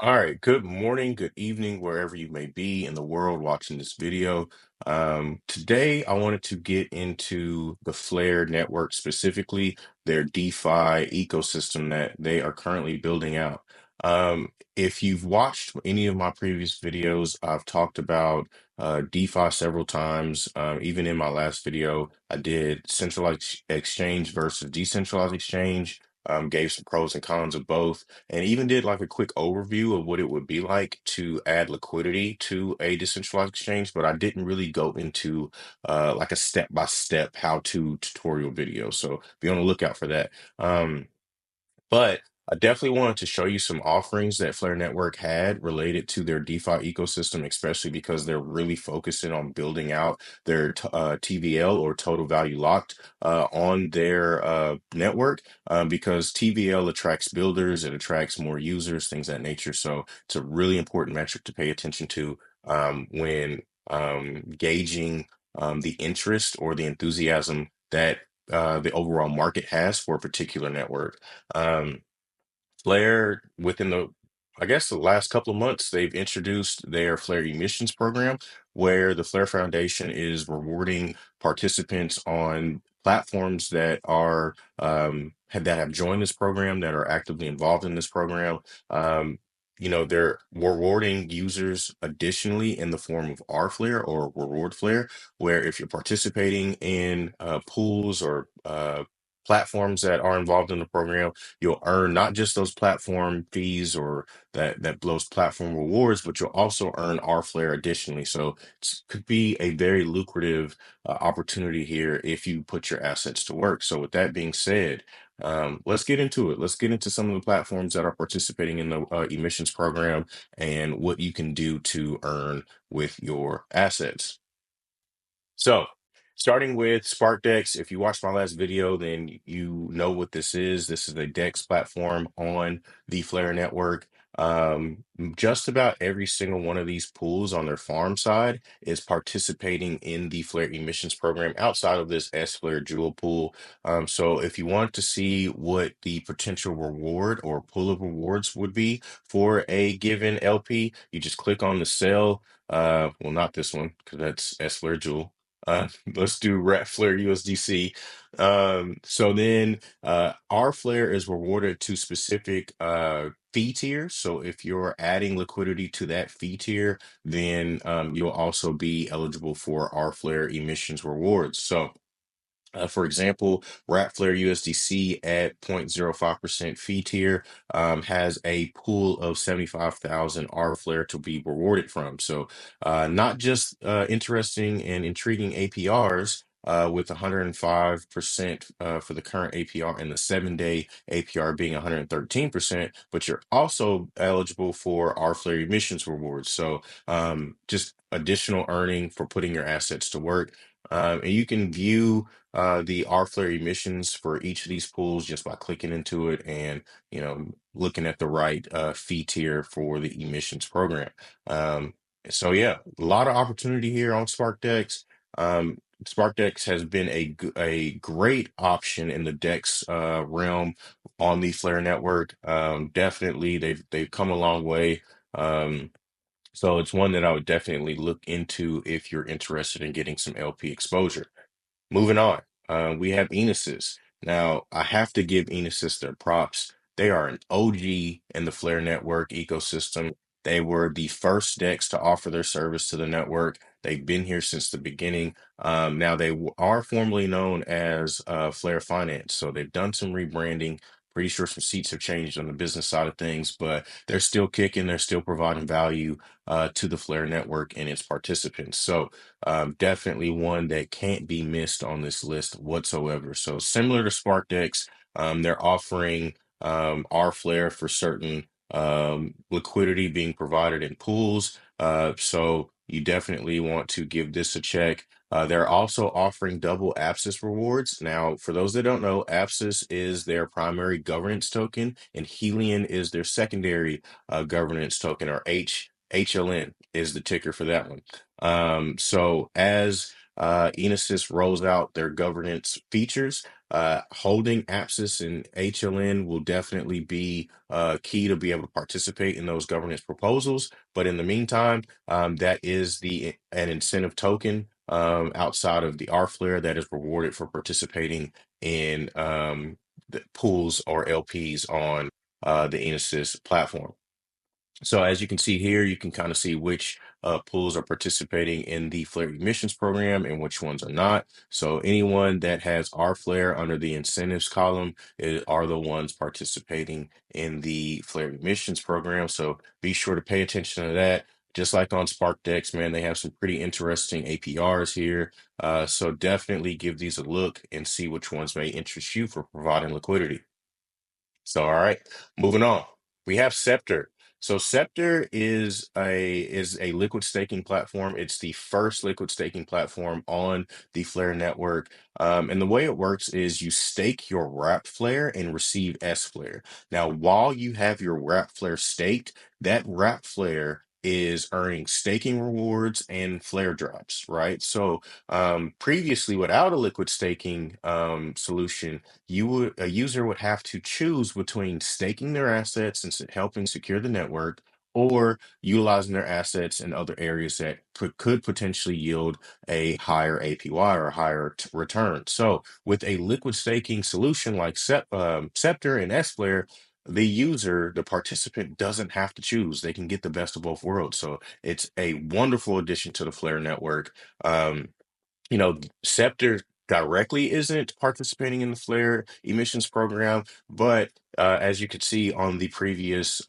All right, good morning, good evening, wherever you may be in the world watching this video. Today, I wanted to get into the Flare network, specifically their DeFi ecosystem that they are currently building out. If you've watched any of my previous videos, I've talked about DeFi several times. Even in my last video, I did centralized exchange versus decentralized exchange, gave some pros and cons of both and even did like a quick overview of what it would be like to add liquidity to a decentralized exchange, but I didn't really go into like a step-by-step how-to tutorial video. So be on the lookout for that. But I definitely wanted to show you some offerings that Flare Network had related to their DeFi ecosystem, especially because they're really focusing on building out their TVL or total value locked on their network because TVL attracts builders, it attracts more users, things of that nature. So it's a really important metric to pay attention to when gauging the interest or the enthusiasm that the overall market has for a particular network. Um, Flare, within I guess, the last couple of months, they've introduced their Flare emissions program, where the Flare Foundation is rewarding participants on platforms that that have joined this program, that are actively involved in this program. Um, they're rewarding users additionally in the form of R Flare or Reward Flare, where if you're participating in pools or platforms that are involved in the program, you'll earn not just those platform fees or those platform rewards, but you'll also earn R Flare additionally. So it could be a very lucrative opportunity here if you put your assets to work. So with that being said, let's get into it. Let's get into some of the platforms that are participating in the emissions program and what you can do to earn with your assets. So, starting with SparkDex, if you watched my last video, then you know what this is. This is a DEX platform on the Flare network. Just about every single one of these pools on their farm side is participating in the Flare emissions program outside of this S Flare Jewel pool. So, if you want to see what the potential reward or pool of rewards would be for a given LP, you just click on the sell. Well, not this one because that's S Flare Jewel. Let's do Rat Flare USDC. So then our Flare is rewarded to specific fee tiers. So if you're adding liquidity to that fee tier, then you'll also be eligible for our Flare emissions rewards. So for example, Flare USDC at 0.05% fee tier has a pool of 75,000 R Flare to be rewarded from. So, not just interesting and intriguing APRs. With 105% for the current APR and the 7-day APR being 113%, but you're also eligible for R Flare emissions rewards. So, just additional earning for putting your assets to work. And you can view the R Flare emissions for each of these pools just by clicking into it and looking at the right fee tier for the emissions program. Um, so yeah, a lot of opportunity here on SparkDex. SparkDex has been a great option in the DEX realm on the Flare network. Definitely, they've come a long way. So it's one that I would definitely look into if you're interested in getting some LP exposure. Moving on, we have Enosys. Now, I have to give Enosys their props. They are an OG in the Flare network ecosystem. They were the first DEX to offer their service to the network. They've been here since the beginning. Now, they are formerly known as Flare Finance. So they've done some rebranding. Pretty sure some seats have changed on the business side of things, but they're still kicking. They're still providing value to the Flare network and its participants. So, definitely one that can't be missed on this list whatsoever. So similar to SparkDex, they're offering R Flare for certain liquidity being provided in pools. So you definitely want to give this a check. They're also offering double Apsis rewards. Now, for those that don't know, Apsis is their primary governance token, and Helion is their secondary governance token, or HLN is the ticker for that one. So as Enosys rolls out their governance features. Holding Apsis and HLN will definitely be key to be able to participate in those governance proposals. But in the meantime, that is an incentive token outside of the R Flare that is rewarded for participating in the pools or LPs on the Enosys platform. So as you can see here, you can kind of see which pools are participating in the Flare emissions program and which ones are not. So anyone that has R Flare under the incentives column are the ones participating in the Flare emissions program. So be sure to pay attention to that. Just like on SparkDex, man, they have some pretty interesting APRs here. So definitely give these a look and see which ones may interest you for providing liquidity. So, all right, moving on. We have Scepter. So Scepter is a liquid staking platform. It's the first liquid staking platform on the Flare network. And the way it works is you stake your wrap flare and receive S flare. Now, while you have your wrap flare staked, that wrap flare is earning staking rewards and flare drops, right? So previously, without a liquid staking solution, a user would have to choose between staking their assets and helping secure the network, or utilizing their assets in other areas that could potentially yield a higher APY or higher return. So with a liquid staking solution like Scepter and Sflare, the participant doesn't have to choose. They can get the best of both worlds. So it's a wonderful addition to the Flare network. Um, Scepter directly isn't participating in the flare emissions program, but as you could see on the previous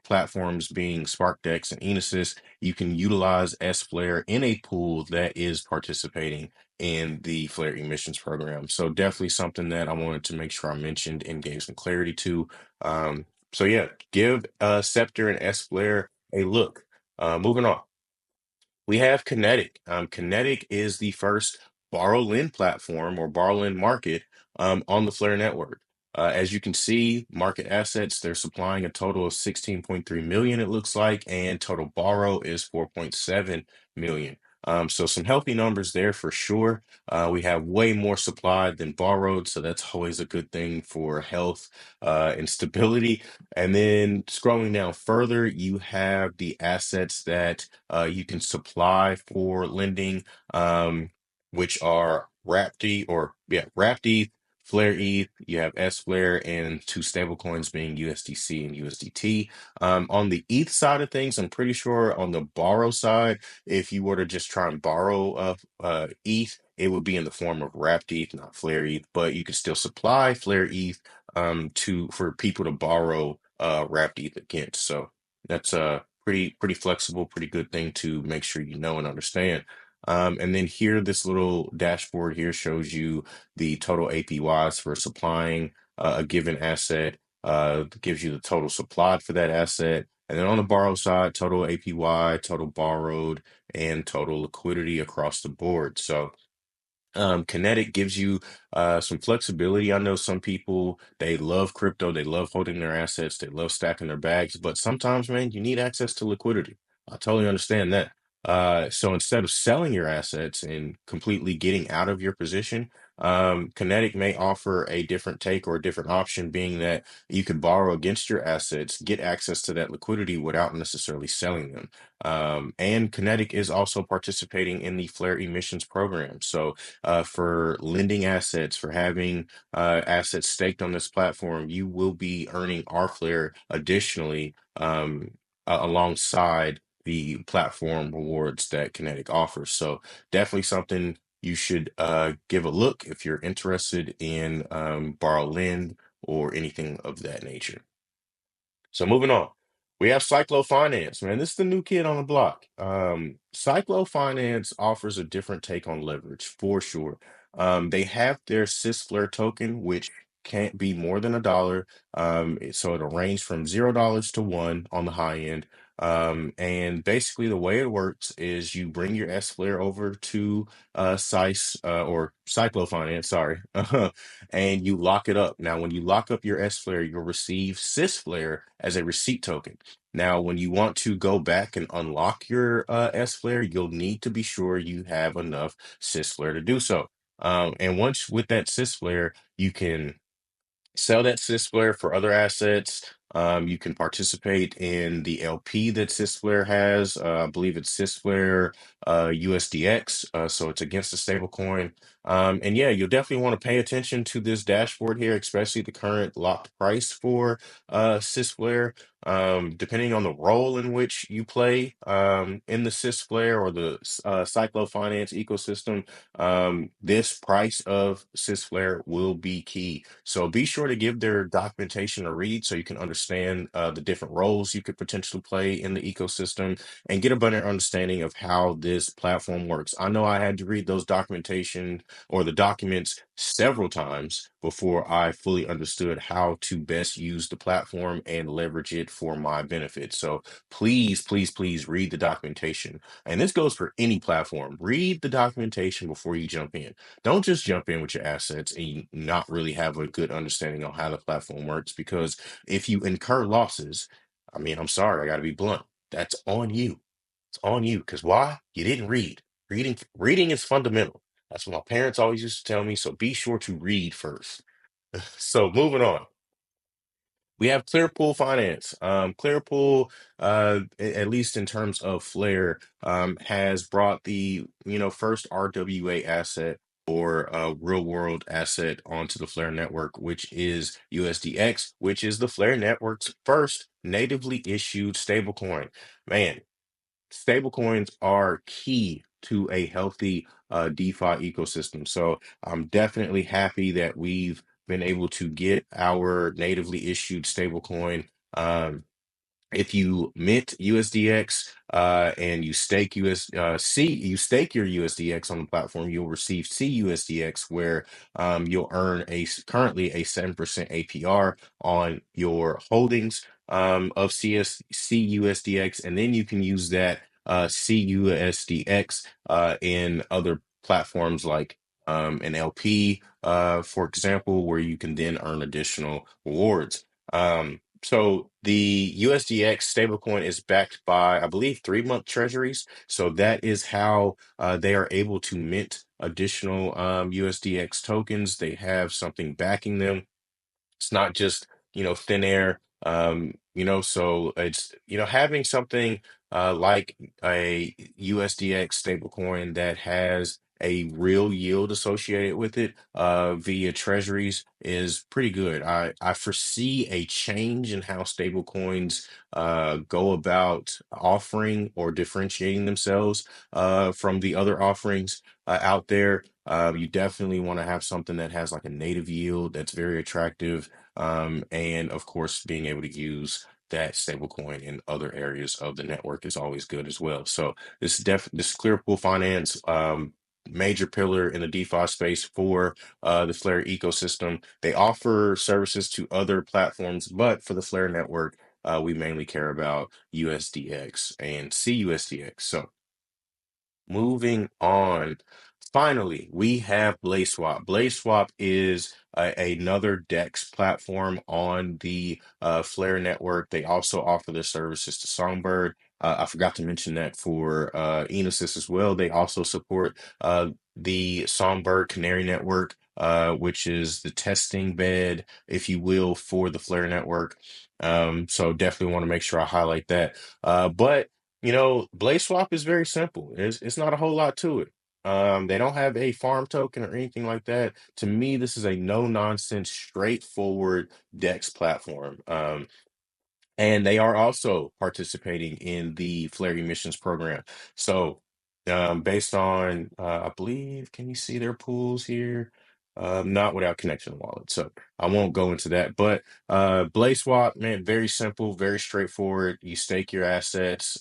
platforms being SparkDex and Enosys, you can utilize S-Flare in a pool that is participating in the flare emissions program. So definitely something that I wanted to make sure I mentioned and gave some clarity to. So yeah, give Scepter and S-Flare a look. Moving on. We have Kinetic. Kinetic is the first borrow lend platform or borrow lend market on the Flare network. As you can see, market assets, they're supplying a total of 16.3 million, it looks like, and total borrow is 4.7 million. So some healthy numbers there for sure. We have way more supply than borrowed, so that's always a good thing for health and stability. And then scrolling down further, you have the assets that you can supply for lending, which are Wrapped ETH, Flare ETH. You have S Flare and two stable coins being USDC and USDT. On the ETH side of things, I'm pretty sure on the borrow side, if you were to just try and borrow ETH, it would be in the form of Wrapped ETH, not Flare ETH, but you could still supply Flare ETH to for people to borrow Wrapped ETH against. So that's pretty flexible, pretty good thing to make sure you know and understand. And then here, this little dashboard here shows you the total APYs for supplying a given asset, gives you the total supplied for that asset. And then on the borrow side, total APY, total borrowed, and total liquidity across the board. So Kinetic gives you some flexibility. I know some people, they love crypto, they love holding their assets, they love stacking their bags, but sometimes, man, you need access to liquidity. I totally understand that. So instead of selling your assets and completely getting out of your position, Kinetic may offer a different take or a different option, being that you could borrow against your assets, get access to that liquidity without necessarily selling them. And Kinetic is also participating in the Flare emissions program. So for lending assets, for having assets staked on this platform, you will be earning rFlare additionally alongside the platform rewards that Kinetic offers. So definitely something you should give a look if you're interested in borrow lend or anything of that nature. So moving on, we have Cyclo Finance, man. This is the new kid on the block. Cyclo Finance offers a different take on leverage for sure. They have their Sysflare token, which can't be more than $1. So it'll range from $0 to one on the high end. And basically the way it works is you bring your S Flare over to Syce or Cyclo Finance, sorry, and you lock it up. Now, when you lock up your S Flare, you'll receive Sys Flare as a receipt token. Now, when you want to go back and unlock your S Flare, you'll need to be sure you have enough Sys Flare to do so. And once with that Sys Flare, you can sell that Sysflare for other assets. You can participate in the LP that Sysflare has. I believe it's Sysflare USDX, so it's against the stablecoin. And yeah, you'll definitely want to pay attention to this dashboard here, especially the current locked price for Sysflare. Depending on the role in which you play in the Sysflare or the Cyclo Finance ecosystem, this price of Sysflare will be key. So be sure to give their documentation a read so you can understand the different roles you could potentially play in the ecosystem and get a better understanding of how this platform works. I know I had to read those documentation or the documents several times before I fully understood how to best use the platform and leverage it for my benefit. So please, please, please read the documentation. And this goes for any platform. Read the documentation before you jump in. Don't just jump in with your assets and you not really have a good understanding on how the platform works, because if you incur losses, I mean, I'm sorry, I got to be blunt. That's on you. It's on you. Because why? You didn't read. Reading is fundamental. That's what my parents always used to tell me. So be sure to read first. So moving on. We have Clearpool Finance. Clearpool, at least in terms of Flare, has brought the first RWA asset or real world asset onto the Flare network, which is USDX, which is the Flare network's first natively issued stablecoin. Man, stablecoins are key to a healthy DeFi ecosystem. So I'm definitely happy that we've been able to get our natively issued stablecoin. If you mint USDX and you stake you stake your USDX on the platform, you'll receive CUSDX, where you'll earn currently a 7% APR on your holdings of CUSDX, and then you can use that CUSDX in other platforms like an LP, for example, where you can then earn additional rewards. So the USDX stablecoin is backed by, I believe, 3-month treasuries. So that is how they are able to mint additional USDX tokens. They have something backing them. It's not just, thin air. So it's, having something like a USDX stablecoin that has a real yield associated with it via treasuries is pretty good. I foresee a change in how stablecoins go about offering or differentiating themselves from the other offerings out there. You definitely want to have something that has like a native yield that's very attractive, and of course, being able to use that stablecoin in other areas of the network is always good as well. So this Clearpool Finance, major pillar in the DeFi space for the Flare ecosystem. They offer services to other platforms, but for the Flare network, we mainly care about USDX and CUSDX. So moving on. Finally, we have BlazeSwap. BlazeSwap is another DEX platform on the Flare network. They also offer their services to Songbird. I forgot to mention that for Enosys as well. They also support the Songbird Canary network, which is the testing bed, if you will, for the Flare network. So definitely want to make sure I highlight that. But Blaze Swap is very simple. It's not a whole lot to it. They don't have a farm token or anything like that. To me, this is a no nonsense, straightforward DEX platform. And they are also participating in the Flare emissions program. So, based on, I believe, can you see their pools here? Not without connection wallet. So I won't go into that. But Blaze Swap, man, very simple, very straightforward. You stake your assets,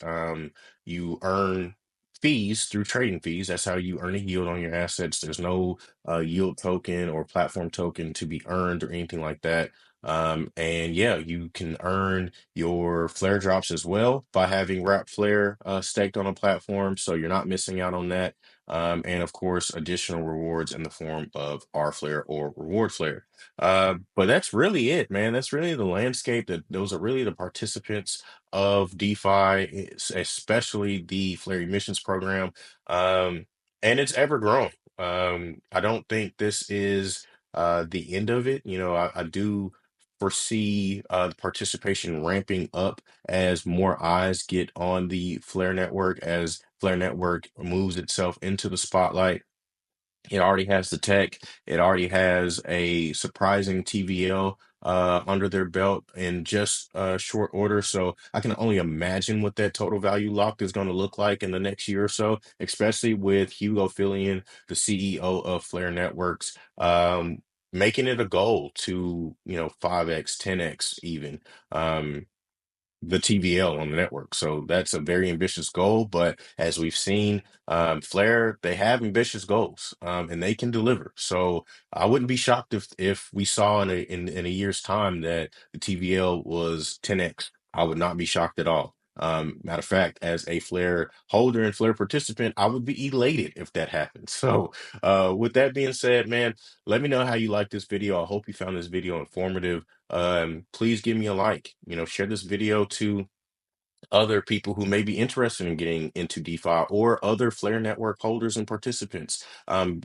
you earn fees through trading fees. That's how you earn a yield on your assets. There's no yield token or platform token to be earned or anything like that. And yeah, you can earn your flare drops as well by having Wrap Flare staked on a platform. So you're not missing out on that. and of course, additional rewards in the form of R Flare or Reward Flare. But that's really it, man. That's really the landscape. That those are really the participants of DeFi, especially the Flare Emissions program. Um, and it's ever growing. I don't think this is the end of it. I do foresee the participation ramping up as more eyes get on the Flare network, as Flare network moves itself into the spotlight. It already has the tech. It already has a surprising TVL under their belt in just short order. So I can only imagine what that total value locked is going to look like in the next year or so, especially with Hugo Fillion, the CEO of Flare Networks, making it a goal to, 5x, 10x even. Um, the TVL on the network. So that's a very ambitious goal. But as we've seen, Flare, they have ambitious goals, and they can deliver. So I wouldn't be shocked if we saw in a year's time that the TVL was 10x. I would not be shocked at all. Matter of fact, as a Flare holder and Flare participant, I would be elated if that happened. So, with that being said, man, let me know how you like this video. I hope you found this video informative. Please give me a like, share this video to other people who may be interested in getting into DeFi or other Flare network holders and participants.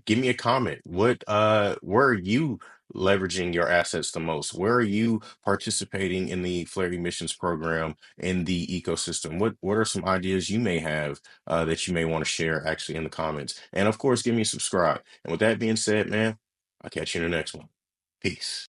Give me a comment. Where are you leveraging your assets the most? Where are you participating in the Flare emissions program in the ecosystem? What are some ideas you may have that you may want to share actually in the comments? And of course, give me a subscribe. And with that being said, man, I'll catch you in the next one. Peace.